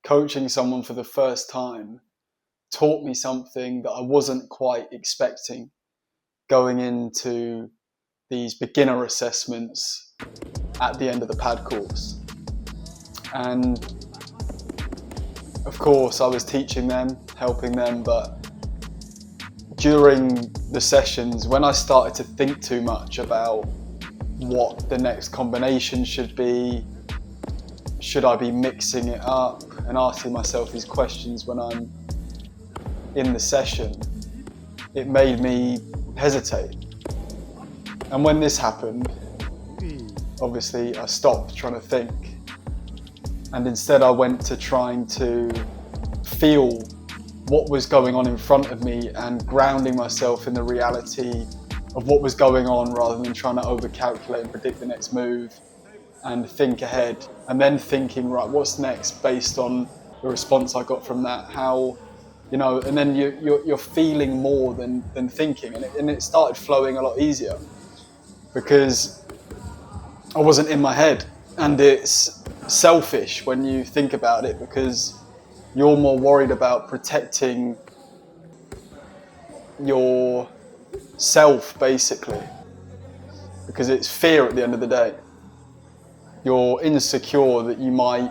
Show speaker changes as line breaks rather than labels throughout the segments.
coaching someone for the first time taught me something that I wasn't quite expecting going into these beginner assessments at the end of the pad course. And of course I was teaching them, helping them, but during the sessions, when I started to think too much about what the next combination should be, should I be mixing it up, and asking myself these questions when I'm in the session, it made me hesitate. And when this happened, obviously I stopped trying to think, and instead I went to trying to feel what was going on in front of me and grounding myself in the reality of what was going on, rather than trying to overcalculate and predict the next move and think ahead, and then thinking, right, what's next based on the response I got from that, how, and then you're feeling more than thinking, and it started flowing a lot easier because I wasn't in my head. And it's selfish when you think about it, because you're more worried about protecting yourself, basically, because it's fear at the end of the day. You're insecure that you might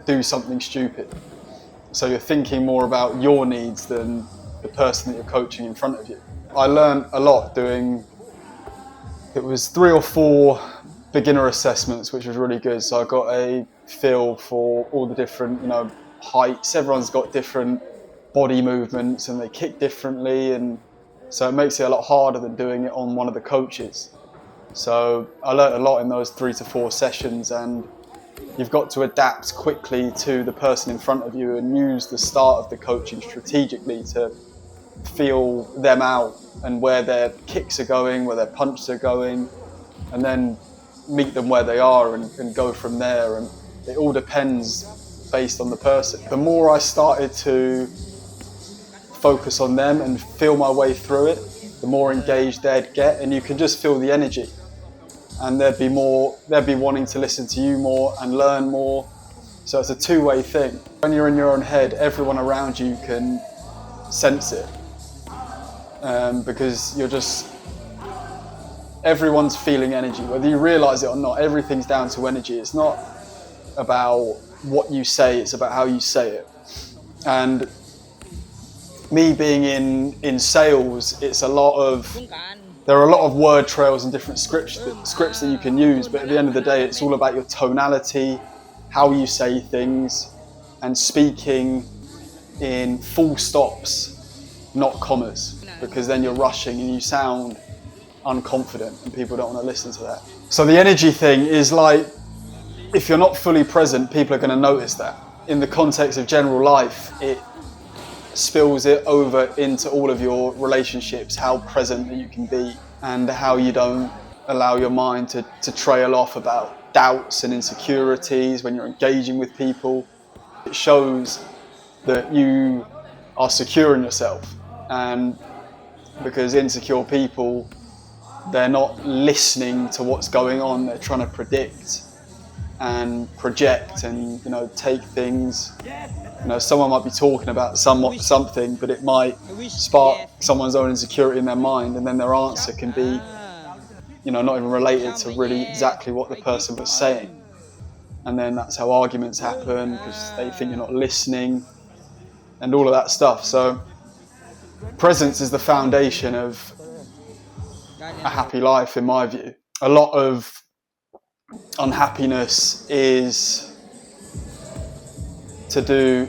do something stupid. So you're thinking more about your needs than the person that you're coaching in front of you. I learned a lot doing, it was 3 or 4 beginner assessments, which was really good. So I got a feel for all the different, heights. Everyone's got different body movements and they kick differently. And so it makes it a lot harder than doing it on one of the coaches. So I learned a lot in those 3 to 4 sessions, and you've got to adapt quickly to the person in front of you and use the start of the coaching strategically to feel them out and where their kicks are going, where their punches are going, and then meet them where they are and go from there. And it all depends based on the person. The more I started to focus on them and feel my way through it, the more engaged they'd get, and you can just feel the energy. And they'd be wanting to listen to you more and learn more. So it's a two-way thing. When you're in your own head, everyone around you can sense it, because everyone's feeling energy, whether you realize it or not. Everything's down to energy. It's not about what you say, it's about how you say it. And me being in sales, there are a lot of word trails and different scripts that you can use, but at the end of the day, it's all about your tonality, how you say things, and speaking in full stops, not commas, because then you're rushing and you sound unconfident and people don't want to listen to that. So the energy thing is like, if you're not fully present, people are going to notice that. In the context of general life, it spills it over into all of your relationships, how present that you can be and how you don't allow your mind to trail off about doubts and insecurities when you're engaging with people. It shows that you are secure in yourself, and because insecure people, they're not listening to what's going on, they're trying to predict and project and take things. Someone might be talking about something, but it might spark someone's own insecurity in their mind, and then their answer can be, not even related to really exactly what the person was saying. And then that's how arguments happen, because they think you're not listening and all of that stuff. So presence is the foundation of a happy life, in my view. A lot of unhappiness is to do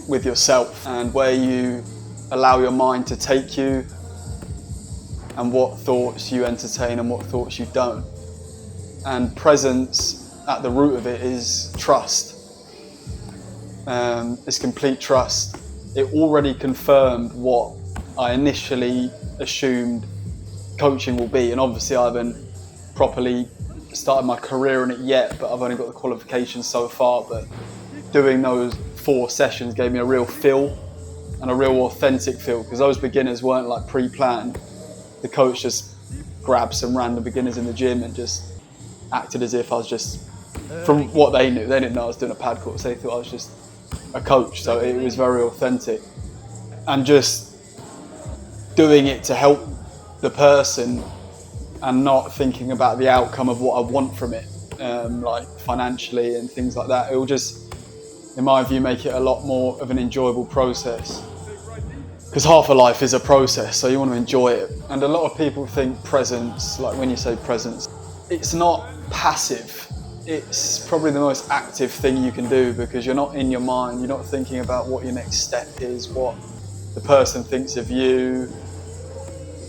with yourself and where you allow your mind to take you, and what thoughts you entertain and what thoughts you don't. And presence, at the root of it, is trust. It's complete trust. It already confirmed what I initially assumed coaching will be, and obviously I haven't properly started my career in it yet, but I've only got the qualifications so far. But doing those 4 sessions gave me a real feel, and a real authentic feel, because those beginners weren't like pre-planned. The coach just grabbed some random beginners in the gym and just acted as if I was just, from what they knew, they didn't know I was doing a pad course, they thought I was just a coach, so it was very authentic, and just doing it to help the person and not thinking about the outcome of what I want from it, like financially and things like that. It will just, in my view, make it a lot more of an enjoyable process, because half of life is a process, so you want to enjoy it. And a lot of people think presence, like when you say presence, it's not passive. It's probably the most active thing you can do, because you're not in your mind, you're not thinking about what your next step is, what the person thinks of you,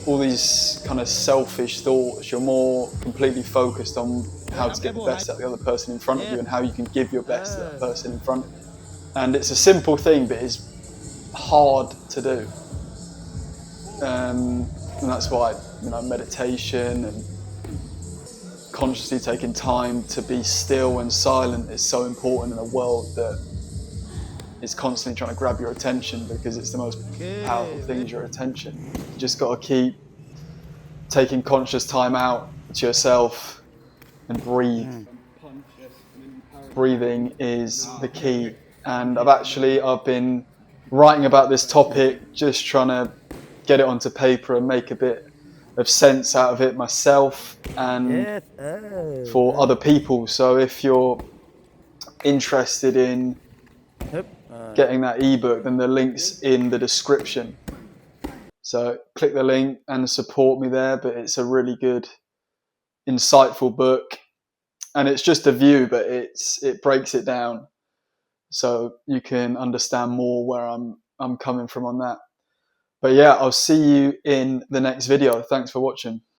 all these kind of selfish thoughts. You're more completely focused on how to get the best out of the other person in front of you and how you can give your best to that person in front of you. And it's a simple thing, but it's hard to do. And that's why, meditation and consciously taking time to be still and silent is so important in a world that is constantly trying to grab your attention, because it's the most powerful thing is your attention. You just got to keep taking conscious time out to yourself and breathe. Breathing is the key. And I've been writing about this topic, just trying to get it onto paper and make a bit of sense out of it myself and for other people. So if you're interested in getting that ebook, then the link's in the description. So click the link and support me there. But it's a really good, insightful book, and it's just a view, but it breaks it down so you can understand more where I'm coming from on that. But yeah, I'll see you in the next video. Thanks for watching.